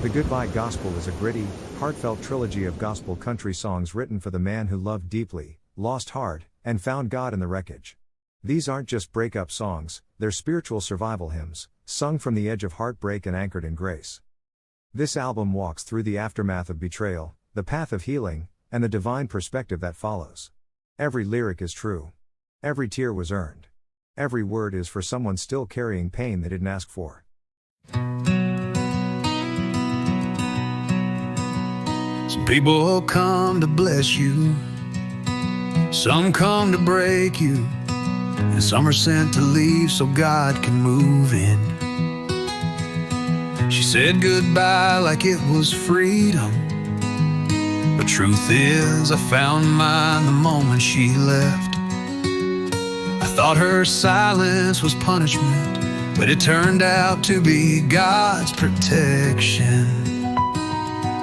The Goodbye Gospel is a gritty, heartfelt trilogy of gospel country songs written for the man who loved deeply, lost hard, and found God in the wreckage. These aren't just breakup songs, they're spiritual survival hymns, sung from the edge of heartbreak and anchored in grace. This album walks through the aftermath of betrayal, the path of healing, and the divine perspective that follows. Every lyric is true. Every tear was earned. Every word is for someone still carrying pain they didn't ask for. Some people come to bless you, some come to break you, and some are sent to leave so God can move in. She said goodbye like it was freedom, but truth is I found mine the moment she left. I thought her silence was punishment, but it turned out to be God's protection.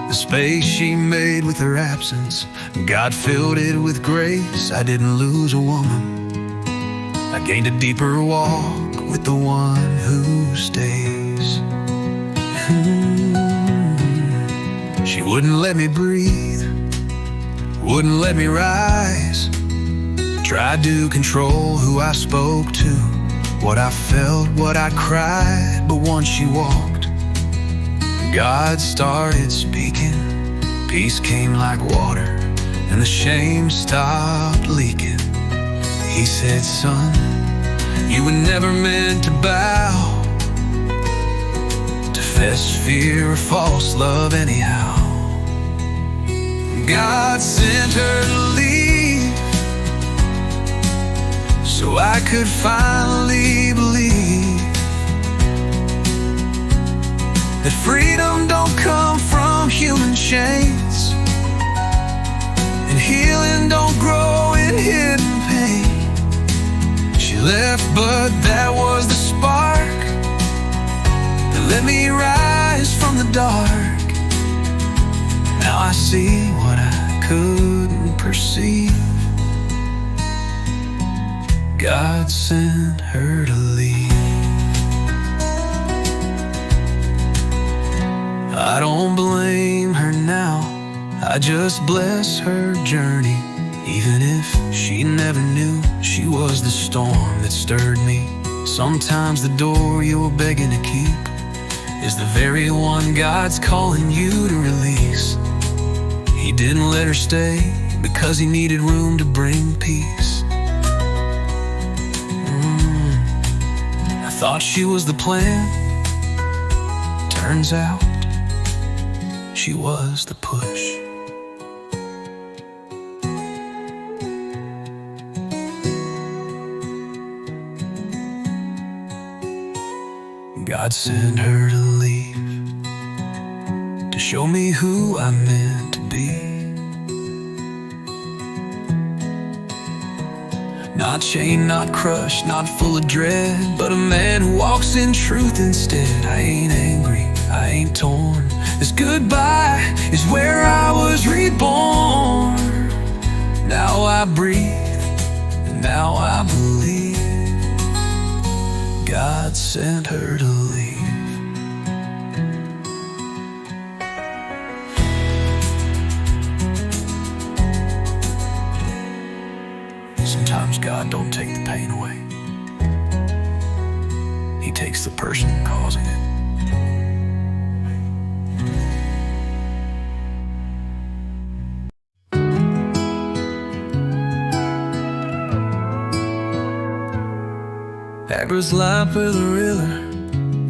The space she made with her absence, God filled it with grace. I didn't lose a woman, I gained a deeper walk with the one who stays. She wouldn't let me breathe, wouldn't let me rise. Tried to control who I spoke to, what I felt, what I cried. But once she walked, God started speaking. Peace came like water, and the shame stopped leaking. He said, son, you were never meant to bow to fess fear or false love anyhow. God sent her to leave so I could finally believe that freedom don't come from human chains, and healing don't grow in hidden pain. She left, but that was the spark that let me rise from the dark. Now I see what I couldn't perceive. God sent her to leave. I don't blame her now, I just bless her journey. Even if she never knew she was the storm that stirred me. Sometimes the door you're begging to keep is the very one God's calling you to release. He didn't let her stay because he needed room to bring peace. I thought she was the plan, turns out she was the push. God sent her to leave, to show me who I'm meant to be. Not chained, not crushed, not full of dread, but a man who walks in truth instead. I ain't angry, I ain't torn. This goodbye is where I was reborn. Now I breathe, and now I believe God sent her to leave. Sometimes God don't take the pain away, he takes the person causing it. Backwards life with a thriller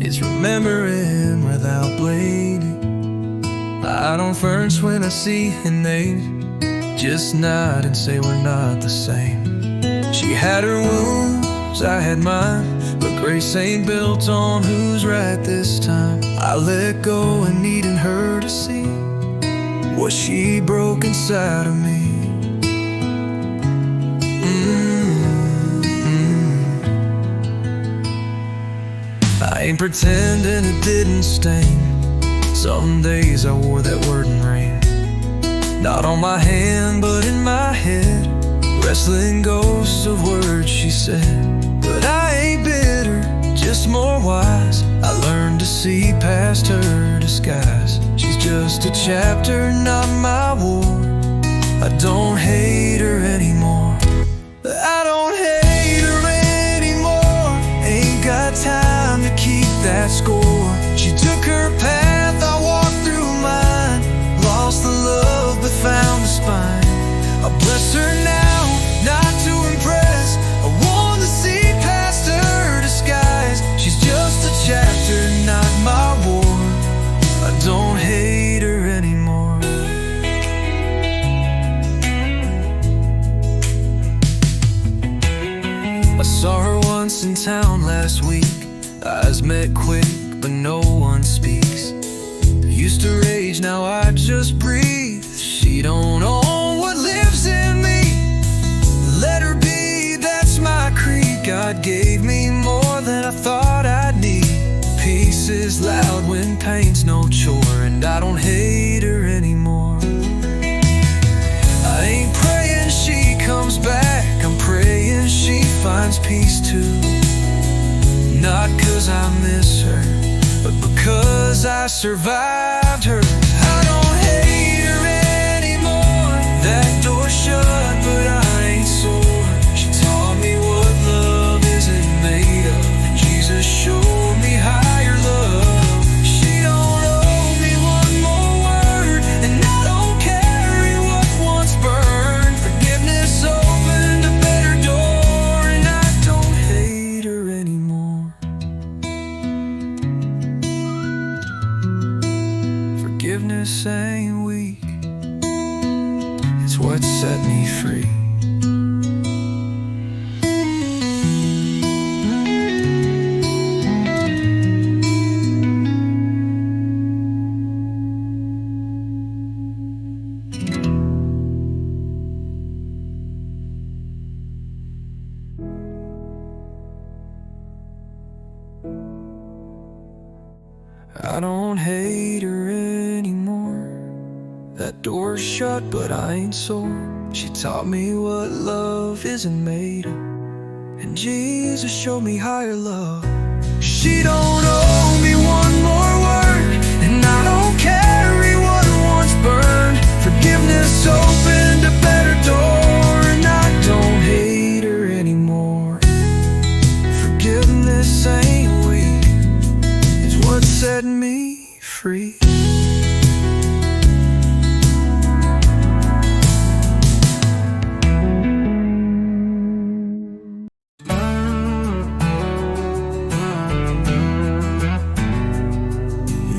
is remembering without blading. I don't flinch when I see her name, just nod and say we're not the same. She had her wounds, I had mine, but grace ain't built on who's right this time. I let go and needing her to see what she broke inside of me. I ain't pretending it didn't stain. Some days I wore that word in rain, not on my hand but in my head, wrestling ghosts of words she said. But I ain't bitter, just more wise. I learned to see past her disguise. She's just a chapter, not my war. I don't hate her anymore. I don't hate her anymore. Ain't got time to keep that score. She took her path, I walked through mine. Lost the love but found the spine. I bless her now, not to impress. I want to see past her disguise. She's just a chapter, not my war. I don't hate her anymore. I saw her once in town last week. Eyes met quick, but no one speaks. Used to rage, now I just breathe. She don't own what lives in me. Let her be, that's my creed. God gave me more than I thought I'd need. Peace is loud when pain's no chore, and I don't hate her anymore. I ain't praying she comes back, I'm praying she finds peace too. Not 'cause I miss her, but because I survived her. I don't hate her anymore. That door shut, but I ain't sore. She taught me what love isn't made of, and Jesus showed me higher love. She don't owe me one more word, and I don't carry what once burned. Forgiveness opened a better door, and I don't hate her anymore. Forgiveness ain't weak, it's what set me free. I don't hate her anymore. That door's shut, but I ain't sore. She taught me what love isn't made of, and Jesus showed me higher love. She don't owe me one more word, and I don't carry what once burned. Forgiveness opened a better door, and I don't hate her anymore. Forgiveness ain't weak, it's what set me free.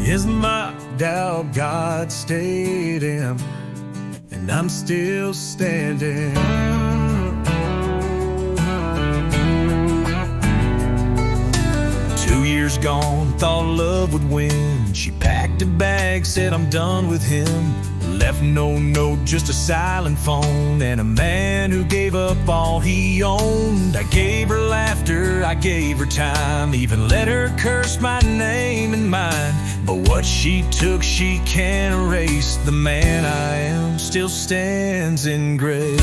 Is my doubt God stayed in, and I'm still standing. 2 years gone, thought love would win. She packed a bag, said I'm done with him. Left no note, just a silent phone, and a man who gave up all he owned. I gave her laughter, I gave her time, even let her curse my name and mine. But what she took, she can't erase. The man I am still stands in grace.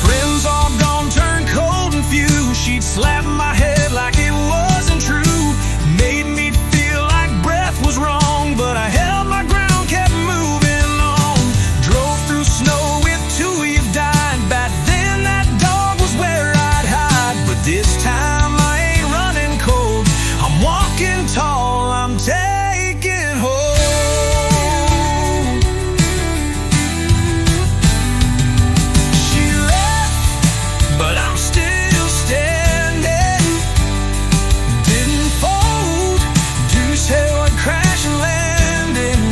Friends all gone, turned cold and few. She'd slap my head like it wasn't true. Made me feel like breath was wrong, but I held my ground, kept moving on. Drove through snow with 2 of died. Back then that dog was where I'd hide, but this time I ain't running cold. I'm walking tall, I'm taking hold. She left, but I'm still standing. Didn't fold, Deuce held, crash and landing.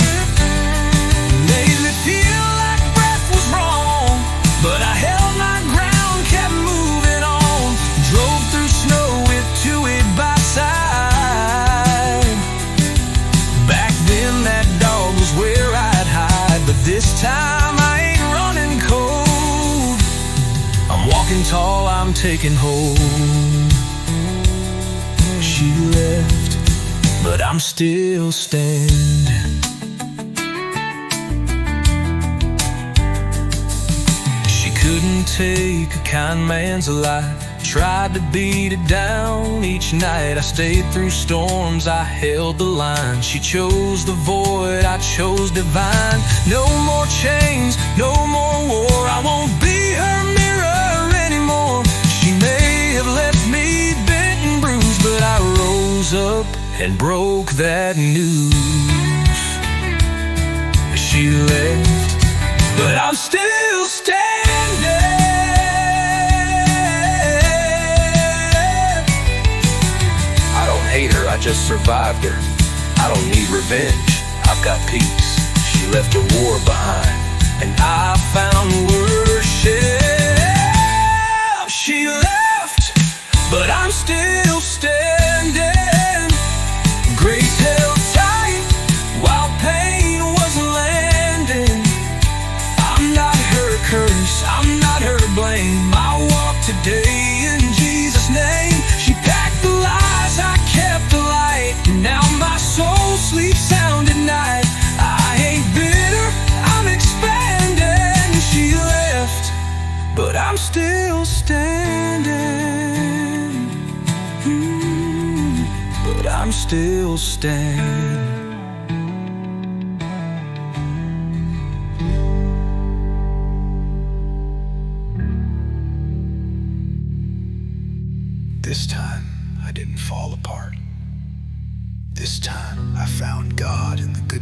Made me feel like breath was wrong, but I held my ground, kept moving on. Drove through snow with 2 by side. Back then that dog was where I'd hide, but this time I ain't running cold. I'm walking tall, I'm taking hold. She left, but I'm still standing. She couldn't take a kind man's life. Tried to beat it down each night. I stayed through storms, I held the line. She chose the void, I chose divine. No more chains, no more war. I won't be her mirror anymore. She may have left me bent and bruised, but I rose up and broke that news. She left, but I'm still standing. I don't hate her, I just survived her. I don't need revenge, I've got peace. She left a war behind, and I found worship. She left, but I'm still standing. Grace held tight while pain wasn't landing. I'm not her curse, I'm not her blame. I walk today in Jesus' name. She packed the lies, I kept the light. Now my soul sleeps sound at night. I ain't bitter, I'm expanding. She left, but I'm still standing. But I'm still standing. This time, I didn't fall apart. This time, I found God in the good